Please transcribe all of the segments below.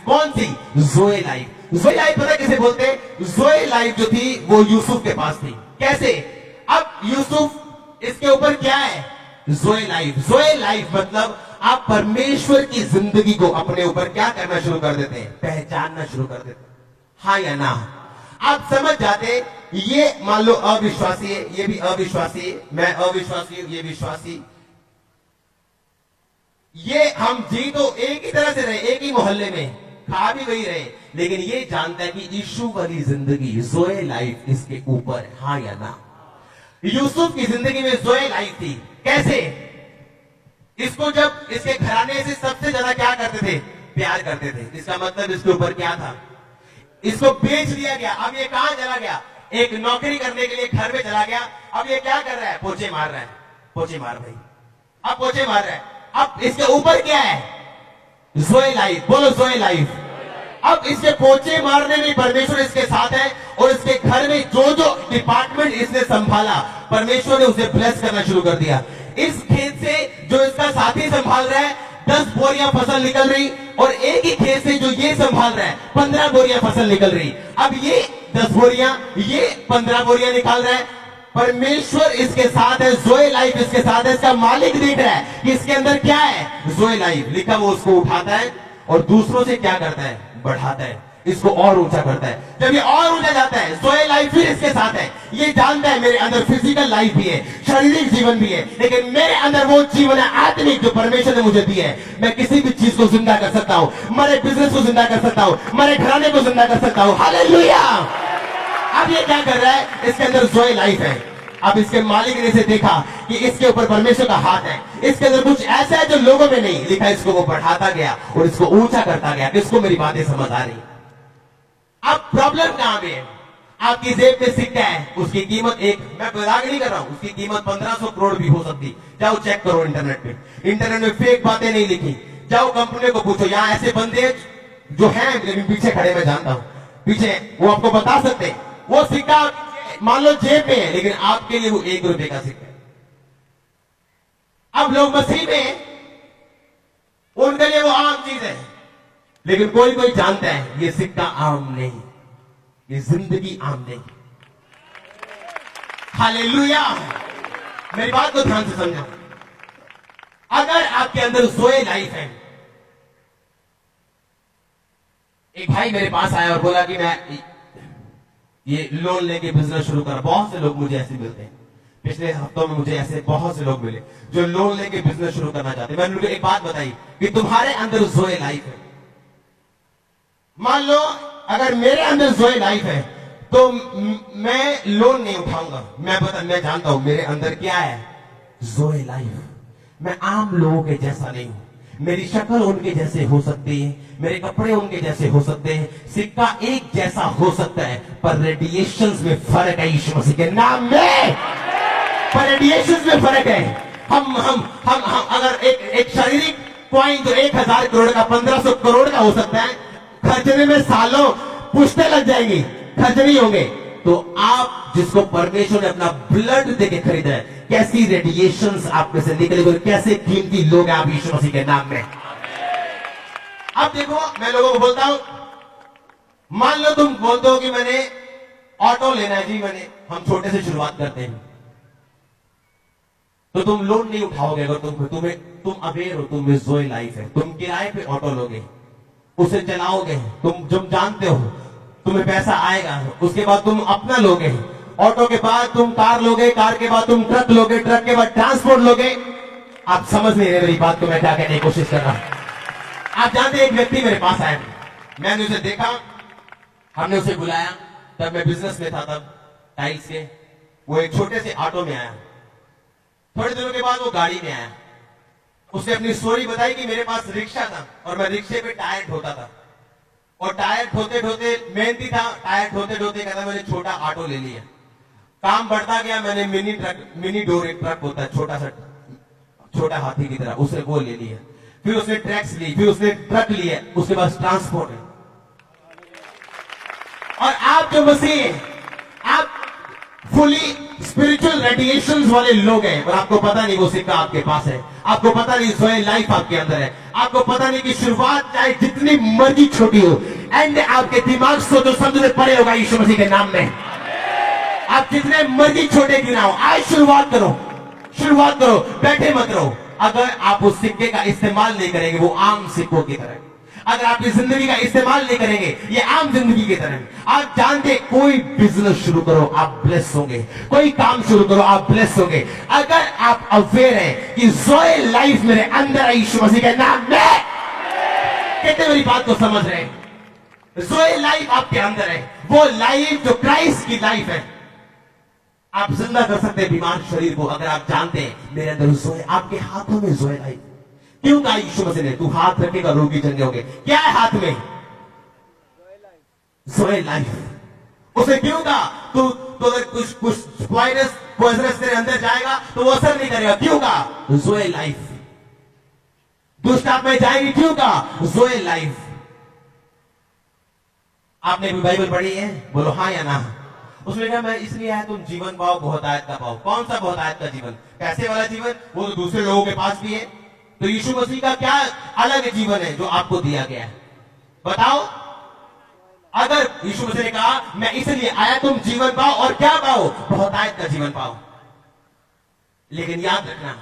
कौन सी? जोए लाइफ। जोए लाइफ पता किसे बोलते हैं? जोए लाइफ जो थी वो यूसुफ के पास थी। कैसे? अब यूसुफ इसके ऊपर क्या है? जोए लाइफ। जोए लाइफ मतलब आप परमेश्वर की जिंदगी को अपने ऊपर क्या करना शुरू कर देते हैं? पहचानना शुरू कर देते हैं। हाँ या ना? आप समझ जाते ये मान लो अविश्वासी है, ये भी अविश्वासी है, मैं अविश्वासी हूं, ये विश्वासी, ये हम जी तो एक ही तरह से रहे, एक ही मोहल्ले में खा भी वही रहे, लेकिन ये जानता है कि यीशु वाली जिंदगी जोए लाइफ इसके ऊपर है। हाँ या ना? यूसुफ की जिंदगी में जोए लाइफ थी। कैसे? इसको जब इसके घराने से सबसे ज्यादा क्या करते थे? प्यार करते थे। इसका मतलब इसके ऊपर क्या था? इसको बेच दिया गया। अब ये कहां चला गया? एक नौकरी करने के लिए घर में चला गया। अब ये क्या कर रहा है? पोछे मार रहा है। पोछे मार भाई, अब पोछे मार रहा है। अब इसके ऊपर क्या है? जोए लाइफ। बोलो जोए लाइफ। अब इसके पोछे मारने में परमेश्वर इसके साथ है, और इसके घर में जो जो डिपार्टमेंट इसने संभाला परमेश्वर ने उसे ब्लेस करना शुरू कर दिया। इस खेत से जो इसका साथी संभाल रहा है 10 बोरियां फसल निकल रही, और एक ही खेत से जो ये संभाल रहा है 15 बोरियां फसल निकल रही। अब ये 10 बोरियां, ये 15 बोरियां निकाल रहा है। परमेश्वर इसके साथ है, जोए लाइफ इसके साथ है। इसका मालिक देख रहा है कि इसके अंदर क्या है? जोए लाइफ लिखा। वो उसको उठाता है और दूसरों से क्या करता है? बढ़ाता है, इसको और ऊंचा करता है। जब ये और ऊंचा जाता है, जोए लाइफ फिर इसके साथ है। ये जानता है मेरे अंदर फिजिकल लाइफ भी है, शारीरिक जीवन भी है, लेकिन मेरे अंदर वो जीवन है आत्मिक जो परमेश्वर ने मुझे दिया है। मैं किसी भी चीज को जिंदा कर सकता हूं, मेरे बिजनेस को जिंदा कर सकता हूं, मेरे घराने को जिंदा कर सकता हूं। हालेलुया। अब ये क्या कर रहा है? इसके अंदर जोए लाइफ है। अब इसके मालिक ने इसे देखा कि इसके ऊपर परमेश्वर का हाथ है, इसके अंदर कुछ ऐसा है जो लोगों में नहीं लिखा। इसको वो बढ़ाता गया और इसको ऊंचा करता गया। किसको मेरी बातें समझ आ रही? अब प्रॉब्लम कहां पे है? आपकी जेब में सिक्का है, उसकी कीमत मैं मजाक नहीं कर रहा हूं, उसकी कीमत 1500 करोड़ भी हो सकती। जाओ चेक करो इंटरनेट पे, इंटरनेट में फेक बातें नहीं लिखी। जाओ कंपनी को पूछो, यहां ऐसे बंदे जो हैं पीछे खड़े, मैं जानता हूं पीछे, वो आपको बता सकते हैं। वो सिक्का मान लो जेब में है, लेकिन आपके लिए वो 1 रुपए का सिक्का है। अब लोग मसीह में, उनके लिए वो आम चीज है, लेकिन कोई कोई जानता है ये सिक्का आम नहीं, ये जिंदगी आम नहीं। हालेलुया। मेरी बात को ध्यान से समझो। अगर आपके अंदर जोए लाइफ है, एक भाई मेरे पास आया और बोला कि मैं ये लोन लेके बिजनेस शुरू कर। बहुत से लोग मुझे ऐसे मिलते हैं, पिछले हफ्तों में मुझे ऐसे बहुत से लोग मिले जो लोन लेके बिजनेस शुरू करना चाहते हैं। मैंने उनको एक बात बताई कि तुम्हारे अंदर जोए लाइफ है। मान लो अगर मेरे अंदर जोए लाइफ है तो मैं लोन नहीं उठाऊंगा। मैं जानता हूं मेरे अंदर क्या है? जोए लाइफ। मैं आम लोगों के जैसा नहीं हूं। मेरी शक्ल उनके जैसे हो सकती है, मेरे कपड़े उनके जैसे हो सकते हैं, सिक्का एक जैसा हो सकता है, पर रेडिएशंस में फर्क है। यीशु मसीह के नाम में पर रेडिएशंस में फर्क है। हम अगर एक शारीरिक कॉइन जो 1000 करोड़ का 1500 करोड़ का हो सकता है, खर्चने में सालों पुश्तें लग जाएंगी, खर्च नहीं होंगे। तो आप जिसको परमेश्वर ने अपना ब्लड देके खरीदा है, कैसी रेडिएशंस आप में से निकलेंगे, कैसे कीमती लोग हैं आप यीशु मसीह के नाम में। अब देखो, मैं लोगों को बोलता हूं, मान लो तुम बोलते हो कि मैंने ऑटो लेना है जी, हम छोटे से शुरुआत करते हैं, तो तुम लोन नहीं उठाओगे। अगर तुम अवेयर हो, तुम्हें जोए लाइफ है, तुम किराए पे ऑटो लोगे, उसे चलाओगे, तुम जानते हो तुम्हें पैसा आएगा, उसके बाद तुम अपना लोगे, ऑटो के बाद तुम कार लोगे, कार के बाद तुम ट्रक लोगे, ट्रक के बाद ट्रांसपोर्ट लोगे। आप समझ नहीं रहे मेरी बात को, मैं क्या कहने की कोशिश कर रहा हूं। आप जानते, एक व्यक्ति मेरे पास आया, मैंने उसे देखा, हमने उसे बुलाया, तब मैं बिजनेस में था, तब टाइल्स के, वो एक छोटे से ऑटो में आया। थोड़े दिनों के बाद वो गाड़ी में आया। उसने अपनी स्टोरी बताई कि मेरे पास रिक्शा था और मैं रिक्शे पे टायर ढोता था, और टायर ढोते ढोते मेहनती था, टायर ढोते ढोते कहता मैंने छोटा ऑटो ले लिया। काम बढ़ता गया, मैंने मिनी डोर एक ट्रक होता है छोटा सा, छोटा हाथी की तरह, उसे वो ले लिया। फिर उसने ट्रैक्स ली, फिर उसने ट्रक लिया, उसके बाद ट्रांसपोर्ट है। और आप जो मसीह, आप फुली स्पिरिचुअल रेडिएशंस वाले लोग हैं, और आपको पता नहीं वो सिक्का आपके पास है, आपको पता नहीं जोए लाइफ आपके अंदर है, आपको पता नहीं कि शुरुआत चाहे जितनी मर्जी छोटी हो, एंड आपके दिमाग सोचो शब्द में पड़े होगा यीशु मसीह के नाम में। आप जितने मर्जी छोटे क्यों ना हो, आज शुरुआत करो, शुरुआत करो, बैठे मत रहो। अगर आप उस सिक्के का इस्तेमाल नहीं करेंगे वो आम सिक्कों की तरह, अगर आप इस जिंदगी का इस्तेमाल नहीं करेंगे ये आम जिंदगी की तरह। आप जानते कोई बिजनेस शुरू करो आप ब्लेस होंगे, कोई काम शुरू करो आप ब्लेस होंगे, अगर आप अवेयर हैं कि जोए लाइफ मेरे अंदर है यीशु मसीह के नाम में। कितने मेरी बात को समझ रहे हैं? जोए लाइफ आपके अंदर है, वो लाइफ जो क्राइस्ट की लाइफ है। आप जिंदा कर सकते हैं बीमार शरीर को अगर आप जानते हैं मेरे अंदर जोए, आपके हाथों में जोए लाइफ। क्यों कहा यीशु मसीह ने तू हाथ रखेगा रोगी चंगे होंगे? क्या है हाथ में? जोए लाइफ। उसे क्यों कहा तू तो अगर कुछ वायरस पॉइजनस तेरे अंदर जाएगा तो वो असर नहीं करेगा? क्यों कहा? जोए लाइफ। दुष्ट आत्माएं जाएंगी, क्यों कहा? जोए लाइफ। आपने भी बाइबल पढ़ी है? बोलो हाँ या ना। उसमें कहा मैं इसलिए आया तुम जीवन पाओ, बहुतायत का पाओ। कौन सा बहुतायत का जीवन? पैसे वाला जीवन? वो तो दूसरे लोगों के पास भी है। तो यीशु मसीह का क्या अलग जीवन है जो आपको दिया गया है? बताओ। अगर यीशु मसीह ने कहा मैं इसलिए आया तुम जीवन पाओ और क्या पाओ? बहुतायत का जीवन पाओ। लेकिन याद रखना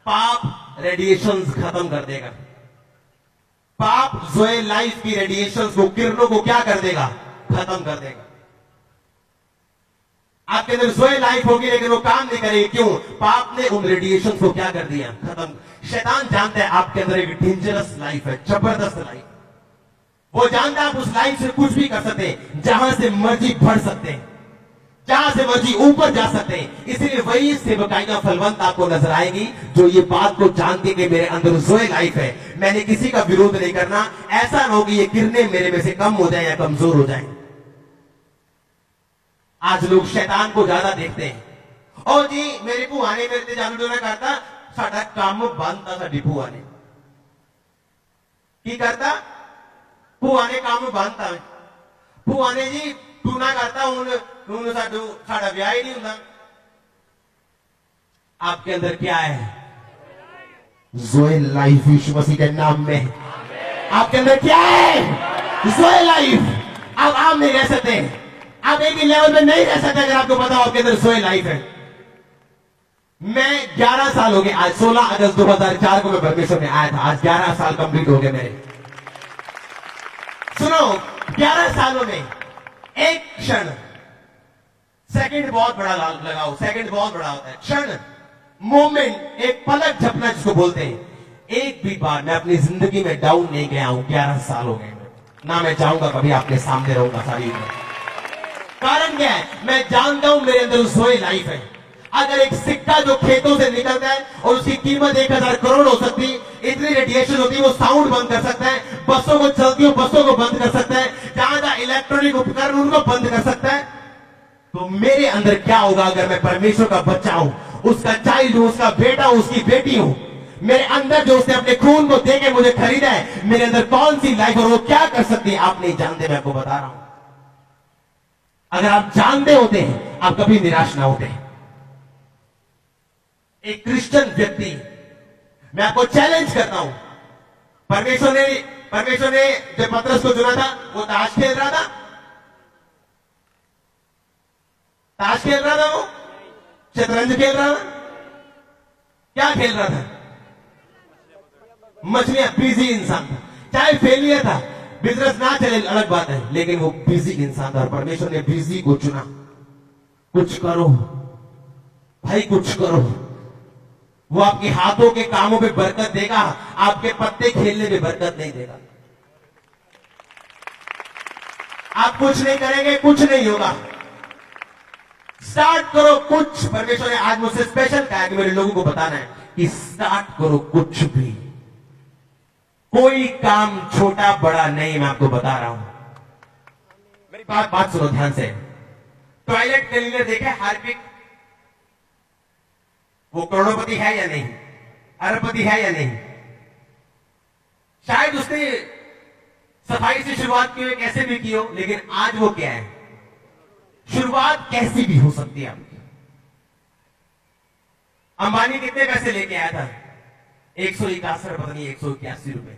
पाप रेडिएशंस खत्म कर देगा। पाप जोए लाइफ की रेडिएशंस को, किरणों को क्या कर देगा? खत्म कर देगा। आपके अंदर जोए लाइफ होगी लेकिन वो काम नहीं करेगी। क्यों? पाप ने उन रेडिएशन को क्या कर दिया? खत्म। शैतान जानता है आपके अंदर एक डेंजरस लाइफ है, जबरदस्त लाइफ। वो जानता है आप उस लाइफ से कुछ भी कर सकते हैं, जहां से मर्जी बढ़ सकते हैं, जहां से मर्जी ऊपर जा सकते हैं। इसीलिए वही सेवकाइयां फलवंत आपको नजर आएगी जो ये बात को जानती कि मेरे अंदर जोए लाइफ है, मैंने किसी का विरोध नहीं करना। ऐसा ना हो कि ये किरणें मेरे में से कम हो जाए या कमजोर हो जाए। आज लोग शैतान को ज्यादा देखते हैं। ओ जी मेरी भूआ ने मेरे से जादू टोना करता, साडा काम बनता साडी भूआ ने की करता, भूआ ने काम बनता। भूआ ने जी टूना करता हूं साडा ब्याह ही नहीं होता। आपके अंदर क्या है? जोए लाइफ यीशु मसीह के नाम में। आपके अंदर क्या है? जोए लाइफ। अब आप नहीं रह सकते, आप एक ही लेवल में नहीं रह सकते अगर आपको पता हो आपके अंदर जोए लाइफ है। मैं 11 साल हो गए, आज 16 अगस्त 2004 को मैं परमेश्वर में आया था। आज 11 साल कंप्लीट हो गए मेरे। सुनो, 11 सालों में एक क्षण, सेकंड बहुत बड़ा लगाओ, सेकंड बहुत बड़ा होता है। क्षण, मोमेंट, एक पलक झपना जिसको बोलते हैं। एक भी बार मैं अपनी जिंदगी में डाउन नहीं गया हूं। 11 साल हो गए ना, मैं चाहूंगा कभी आपके सामने रहूंगा सारी उम्र। कारण क्या है? मैं जानता हूं मेरे अंदर जोए लाइफ है। अगर एक सिक्का जो खेतों से निकलता है और उसकी कीमत 1000 करोड़ हो सकती, इतनी रेडिएशन होती है, वो साउंड बंद कर सकता है, बसों को चलती हो बसों को बंद कर सकता है, जहां जहां इलेक्ट्रॉनिक उपकरण उनको बंद कर सकता है। तो मेरे अंदर क्या होगा अगर मैं परमेश्वर का बच्चा हूं, उसका चाइल्ड हूं, उसका बेटा हूं, उसकी बेटी हूं? मेरे अंदर जो उसने अपने खून को देके मुझे खरीदा है, मेरे अंदर कौन सी लाइफ और वो क्या कर सकती है आप नहीं जानते। मैं आपको बता रहा हूं। अगर आप जानते होते हैं आप कभी निराश ना होते। एक क्रिश्चियन व्यक्ति, मैं आपको चैलेंज करता हूं, परमेश्वर ने जब पतरस को चुना था वो ताश खेल रहा था? ताश खेल रहा था? वो शतरंज खेल रहा था? क्या खेल रहा था? मछलियां। बिजी इंसान था, चाहे फेलियर था, बिजनेस ना चले अलग बात है, लेकिन वो बिजी इंसान था और परमेश्वर ने बिजी को चुना। कुछ करो भाई, कुछ करो। वो आपके हाथों के कामों पे बरकत देगा, आपके पत्ते खेलने में बरकत नहीं देगा। आप कुछ नहीं करेंगे, कुछ नहीं होगा। स्टार्ट करो कुछ। परमेश्वर ने आज मुझसे स्पेशल कहा कि मेरे लोगों को बताना है कि स्टार्ट करो कुछ भी। कोई काम छोटा बड़ा नहीं, मैं आपको बता रहा हूं। मेरी बात सुनो ध्यान से। टॉयलेट क्लीनर देखे हार्पिक? वो करोड़पति है या नहीं? अरबपति है या नहीं? शायद उसने सफाई से शुरुआत की हो, कैसे भी की हो, लेकिन आज वो क्या है? शुरुआत कैसी भी हो सकती है आपकी। अंबानी कितने पैसे लेके आया था? 161 पता नहीं 181 रुपए।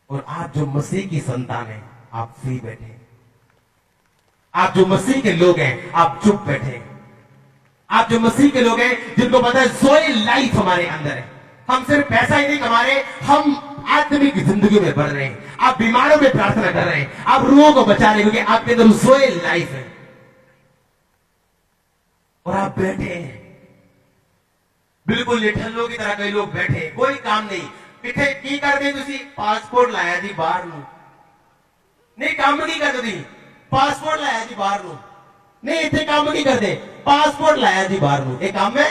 और आप जो मसीह की संतान है, आप फ्री बैठे। आप जो मसीह के लोग हैं, आप चुप बैठे। आप जो मसीह के लोग हैं, जिनको पता है ज़ोए लाइफ हमारे अंदर है। हम सिर्फ पैसा ही नहीं कमा रहे, हम आत्मिक जिंदगी में बढ़ रहे हैं। आप बीमारों में प्रार्थना कर रहे हैं, आप रूहों को बचा रहे हैं, क्योंकि आपके अंदर ज़ोए लाइफ है। और आप बैठे हैं बिल्कुल निठल्लों की तरह। कई लोग बैठे, कोई काम नहीं, किथे की कर दे तुसी पासपोर्ट लाया जी बाहर नू, नहीं काम नहीं कर दी, पासपोर्ट लाया जी बाहर नू, नहीं इतने काम नहीं कर दे, पासपोर्ट लाया जी बाहर नू। एक काम है,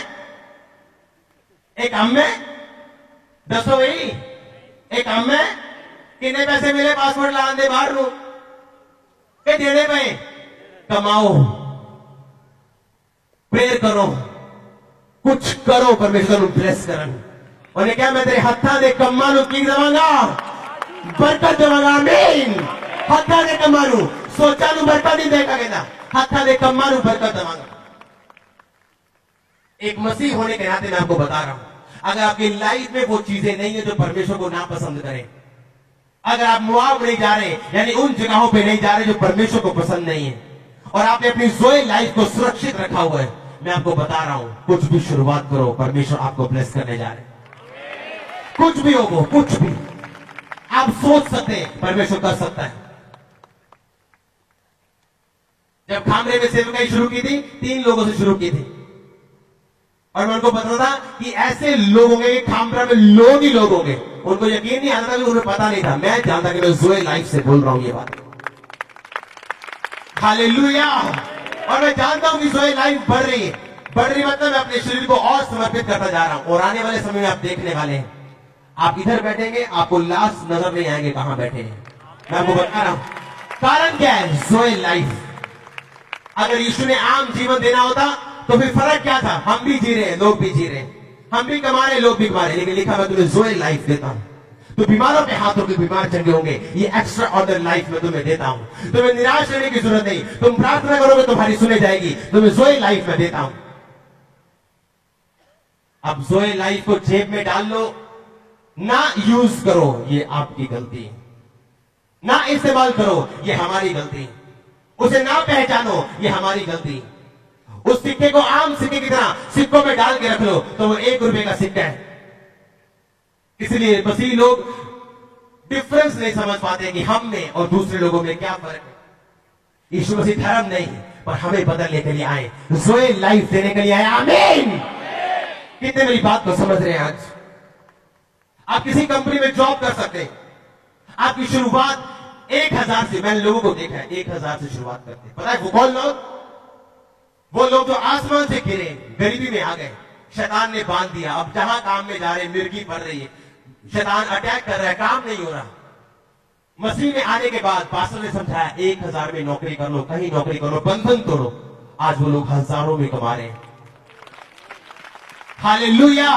एक काम है, दसो भाई, एक काम है। कितने पैसे मिले पासपोर्ट लाने दे बाहर नू? के देने पे कमाओ, प्रेयर करो, कुछ करो, परमेश्वर ਨੂੰ ब्लेस करन। ਉਹਨੇ ਕਿਹਾ ਮੈਂ ਤੇਰੇ ਹੱਥਾਂ ਦੇ ਕੰਮਾਂ ਨੂੰ ਕੀ ਦੇਵਾਂਗਾ? ਬਰਕਤ ਦੇਵਾਂਗਾ। ਆਮੀਨ। ਹੱਥਾਂ ਦੇ ਕੰਮਾਂ ਨੂੰ, ਸੋਚਾਂ ਨੂੰ ਬਰਕਤ ਨਹੀਂ ਦੇਗਾ, ਕਹਿੰਦਾ ਹੱਥਾਂ ਦੇ ਕੰਮਾਂ ਨੂੰ बरकत देवांगा। एक मसीह होने के नाते मैं आपको बता रहा हूं, अगर आपकी लाइफ में वो चीजें नहीं है जो परमेश्वर को नापसंद करें, अगर आप मुआब नहीं जा रहे, यानी उन जगहों पे नहीं जा रहे जो परमेश्वर को पसंद नहीं है, और आपने अपनी ज़ोए लाइफ को सुरक्षित रखा हुआ है, मैं आपको बता रहा हूं, कुछ भी शुरुआत करो, परमेश्वर आपको ब्लेस करने जा रहे हैं। कुछ भी हो वो, कुछ भी आप सोच सकते हैं, परमेश्वर कर सकता है। जब खामरे में सेवकाई शुरू की थी, 3 लोगों से शुरू की थी, और मैं उनको बता था कि ऐसे लोग होंगे, खामरा में लोग ही लोग होंगे, उनको यकीन नहीं आता था, कि उन्हें पता नहीं था। मैं जानता कि मैं ज़ोए लाइफ से बोल रहा हूं ये बात। हालेलुया। और मैं जानता हूं कि ज़ोए लाइफ बढ़ रही है। बढ़ रही मतलब मैं अपने शरीर को और समर्पित करता जा रहा हूं, और आने वाले समय में आप देखने वाले हैं, आप इधर बैठेंगे, आपको लास्ट नजर नहीं आएंगे कहां बैठे हैं। मैं आपको बता रहा हूं कारण क्या है, ज़ोए लाइफ। अगर यीशु ने आम जीवन देना होता तो फिर फर्क क्या था? हम भी जी रहे हैं, लोग भी जी रहे हैं, हम भी कमा रहे, लोग भी कमा रहे, लेकिन लिखा मैं तुम्हें ज़ोए लाइफ देता हूं। तो बीमारों पे हाथों के बीमार चंगे होंगे, ये एक्स्ट्रा ऑर्डर लाइफ में तुम्हें देता हूं। तुम्हें निराश रहने की जरूरत नहीं, तुम प्रार्थना करोगे तुम्हारी सुने जाएगी, तुम्हें ज़ोए लाइफ में देता हूं। अब ज़ोए लाइफ को जेब में डाल लो, ना यूज करो, ये आपकी गलती है। ना इस्तेमाल करो, ये हमारी गलती। उसे ना पहचानो, ये हमारी गलती। उस सिक्के को आम सिक्के की तरह सिक्कों में डाल के रख लो, तो वो 1 रुपए का सिक्का है। इसलिए मसीह लोग डिफरेंस नहीं समझ पाते कि हम में और दूसरे लोगों में क्या फर्क है। यीशु मसीह धर्म नहीं, पर हमें बदलने के लिए आए, ज़ोए लाइफ देने के लिए आए। आमीन। कितने मेरी बात को समझ रहे हैं? आज आप किसी कंपनी में जॉब कर सकते हैं, आपकी शुरुआत 1000 से, मैंने लोगों को देखा है 1000 से शुरुआत करते हैं। पता है वो कौन लोग? वो लोग जो आसमान से गिरे, गरीबी में आ गए, शैतान ने बांध दिया, अब जहां काम में जा रहे, मिर्गी पड़ रही है, शैतान अटैक कर रहा है, काम नहीं हो रहा। मसीह में आने के बाद पास्टर ने समझाया 1000 में नौकरी कर लो, कहीं नौकरी करो, बंधन तोड़ो। आज वो लोग हजारों में कमा रहे हैं। हालेलुया।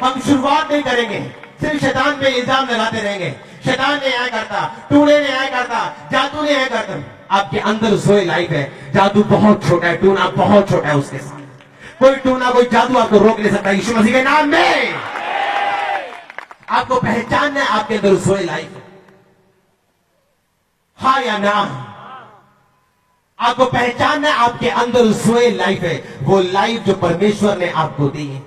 हम शुरुआत नहीं करेंगे, सिर्फ शैतान पे इल्जाम लगाते रहेंगे, शैतान ने ऐसा करता, टूने ने ऐसा करता, जादू ने ऐसा करता। आपके अंदर ज़ोए लाइफ है, जादू बहुत छोटा है, टूना बहुत छोटा है उसके साथ। कोई टूना, कोई जादू आपको रोक नहीं सकता, यीशु मसीह के नाम में। आपको पहचानना है आपके अंदर ज़ोए लाइफ है, हाँ या ना? आपको पहचानना है आपके अंदर ज़ोए लाइफ है, वो लाइफ जो परमेश्वर ने आपको दी है।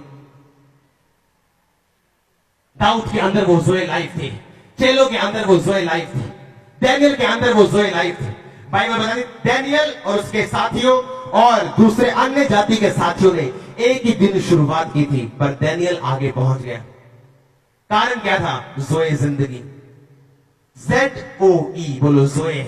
दाऊद के अंदर वो ज़ोए लाइफ थी, चेलों के अंदर वो ज़ोए लाइफ थी, डैनियल के अंदर वो ज़ोए लाइफ थी। बाइबल बताती डैनियल और उसके साथियों और दूसरे अन्य जाति के साथियों ने एक ही दिन शुरुआत की थी, पर डैनियल आगे पहुंच गया। कारण क्या था? ज़ोए जिंदगी। ZOE बोलो, ज़ोए।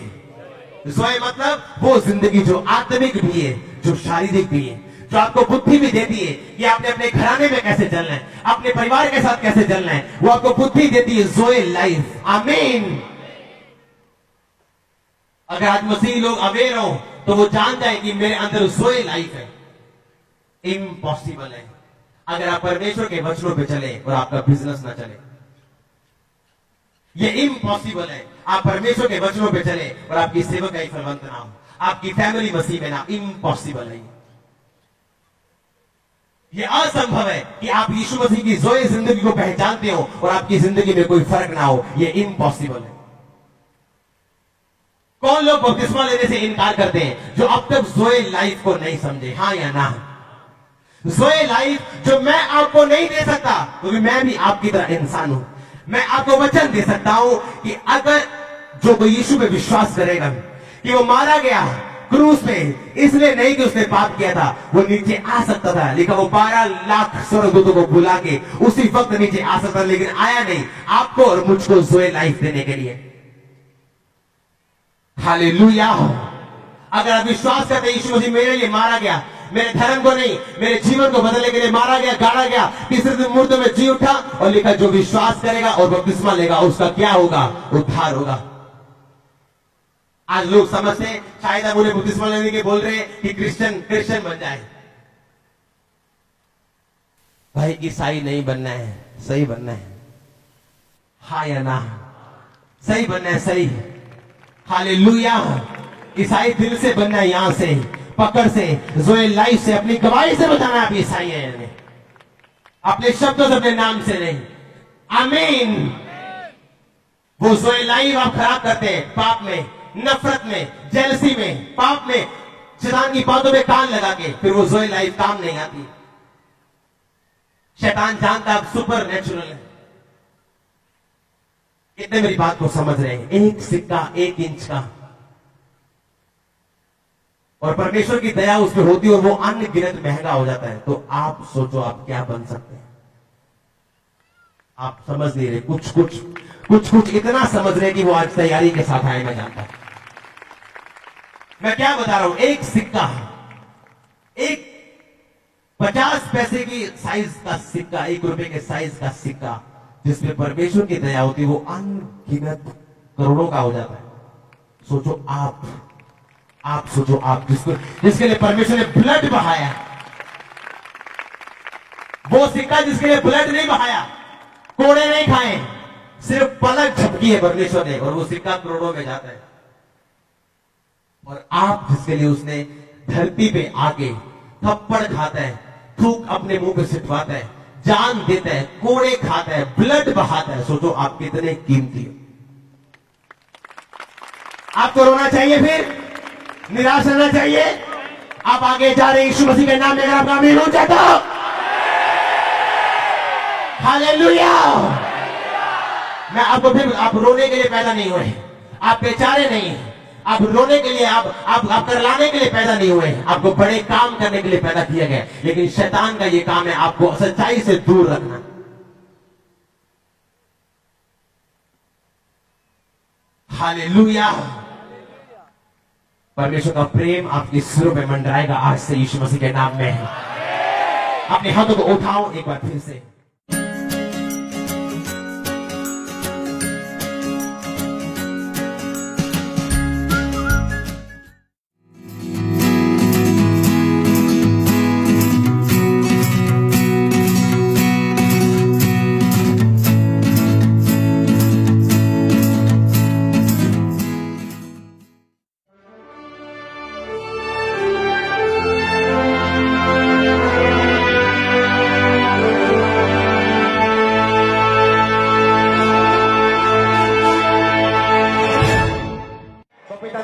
ज़ोए मतलब वो जिंदगी जो आत्मिक भी है, जो शारीरिक भी है, जो आपको बुद्धि भी देती है कि आपने अपने घराने में कैसे चलना है, अपने परिवार के साथ कैसे चलना है, वो आपको बुद्धि देती है, ज़ोए लाइफ। आमीन। अगर आज मसीह लोग अवेयर हो तो वो जान जाए कि मेरे अंदर ज़ोए लाइफ है। इम्पॉसिबल है अगर आप परमेश्वर के वचनों पे चले और आपका बिजनेस ना चले। ये इम्पॉसिबल है आप परमेश्वर के वचनों पे चले और आपकी सेवकाई फलवंत ना हो, आपकी फैमिली मसीह में ना। इम्पॉसिबल है। ये असंभव है कि आप यीशु मसीह की जोए जिंदगी को पहचानते हो और आपकी जिंदगी में कोई फर्क ना हो। ये इम्पॉसिबल है। कौन लोग बपतिस्मा लेने से इनकार करते हैं जो अब तक जोए लाइफ को नहीं समझे? हाँ या ना? जोए लाइफ जो मैं आपको नहीं दे सकता, क्योंकि मैं भी आपकी तरह इंसान हूं। मैं आपको वचन दे सकता हूं कि अगर जो कोई यीशु पे विश्वास करेगा कि वो मारा गया क्रूस पे इसलिए नहीं कि उसने पाप किया था, वो नीचे आ सकता था, लेकिन वो 12 लाख स्वर्गदूतों को बुला के उसी वक्त नीचे आ सकता, लेकिन आया नहीं आपको और मुझको जोए लाइफ देने के लिए। हालेलुया। अगर आप विश्वास करते यीशु मसीह मेरे लिए मारा गया, मेरे धर्म को नहीं मेरे जीवन को बदलने के लिए मारा गया, गाड़ा गया, तीसरे दिन मुर्दों में जी उठा, और लिखा जो विश्वास करेगा और बपतिस्मा लेगा उसका क्या होगा? उद्धार होगा। आज लोग समझते हैं शायद हम उन्हें बपतिस्मा लेने के बोल रहे हैं कि क्रिश्चियन बन जाए। भाई ईसाई नहीं बनना है, सही बनना है। हाँ या ना? सही बनना है, सही। हालेलुया। ईसाई दिल से बनना है, यहां से पकड़ से, जोए लाइफ से, अपनी गवाही से बताना है आप ईसाई हैं, अपने शब्दों से, अपने नाम से नहीं। आमीन। वो जोए लाइफ आप खराब करते हैं पाप में, नफरत में, जेलसी में, पाप में, शैतान की बातों में कान लगा के, फिर वो जोए लाइफ काम नहीं आती। शैतान जानता आप सुपर नेचुरल है। कितने मेरी बात को समझ रहे हैं? एक सिक्का 1 इंच का, और परमेश्वर की दया उस पर होती है और वो अनगिनत महंगा हो जाता है। तो आप सोचो आप क्या बन सकते हैं? आप समझ नहीं रहे। कुछ इतना समझ रहे कि वो आज तैयारी के साथ आए। मैं जानता हूं मैं क्या बता रहा हूं। एक सिक्का, एक 50 पैसे की साइज का सिक्का, 1 रुपए के साइज का सिक्का, जिसमें परमेश्वर की दया होती है, वो अनगिनत करोड़ों का हो जाता है। सोचो आप सोचो आप जिसके लिए परमेश्वर ने ब्लड बहाया, वो सिक्का जिसके लिए ब्लड नहीं बहाया, कोड़े नहीं खाए, सिर्फ पलक झपकी है परमेश्वर ने, और वो सिक्का करोड़ों में जाता है। और आप जिसके लिए उसने धरती पे आके थप्पड़ खाता है, थूक अपने मुंह पे सिटवाता है, जान देता है, कोड़े खाता है, ब्लड बहाता है। सोचो आप कितने कीमती हो। आपको रोना चाहिए, फिर निराश रहना चाहिए? आप आगे जा रहे यीशु मसीह के नाम में, अगर आप आमीन हो जाता। हालेलुया। मैं आपको फिर, आप रोने के लिए पैदा नहीं हुए, आप बेचारे नहीं, आप रोने के लिए, आप करलाने के लिए पैदा नहीं हुए, आपको बड़े काम करने के लिए पैदा किया गया। लेकिन शैतान का ये काम है आपको सच्चाई से दूर रखना। हालेलुया। परमेश्वर का प्रेम आपके सिरों पे मंडराएगा आज से यीशु मसीह के नाम में। अपने हाथों को उठाओ एक बार फिर से।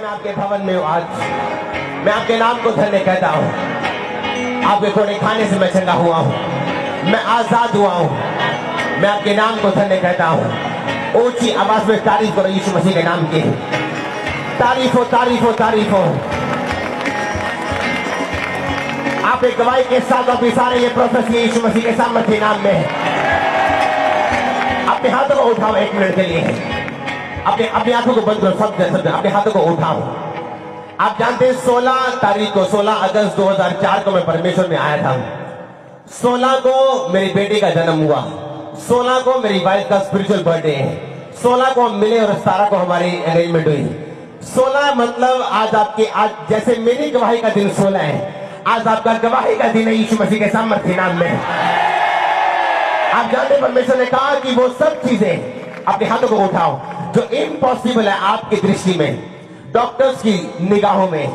आपके भवन में आज मैं आपके नाम को धन्य कहता हूं। आपके कोने खाने से मैं चंगा हुआ हूं, मैं आजाद हुआ हूं। मैं आपके नाम को धन्य कहता हूं। ऊंची आवाज में तारीफ करो यीशु मसीह के नाम की। तारीफ हो, तारीफ हो, तारीफ हो। आप एक गवाही के साथ आप सारे ये प्रोफेसी यीशु मसीह के सामर्थ्य नाम में अपने हाथों को उठाओ 1 मिनट के लिए। अपने आंखों को बंद करो, सब अपने हाथों को उठाओ। आप जानते हैं 16 तारीख को, 16 अगस्त 2004 को मैं परमेश्वर में आया था। 16 को मेरी बेटी का जन्म हुआ, 16 को मेरी वाइफ का स्पिरिचुअल बर्थडे है, 16 को हम मिले और 17 को हमारी एंगेजमेंट हुई। 16 मतलब आज जैसे मेरी गवाही का दिन 16 है, आज आपका गवाही का दिन है यीशु मसीह के सामर्थ्य नाम में। आप जानते परमेश्वर ने कहा कि वो सब चीजें, अपने हाथों को उठाओ, जो इम्पॉसिबल है आपकी दृष्टि में, डॉक्टर्स की निगाहों में,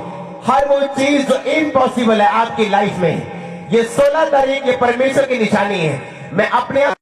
हर वो चीज जो इम्पॉसिबल है आपकी लाइफ में, ये 16 तारीख ये परमेश्वर की निशानी है। मैं अपने आप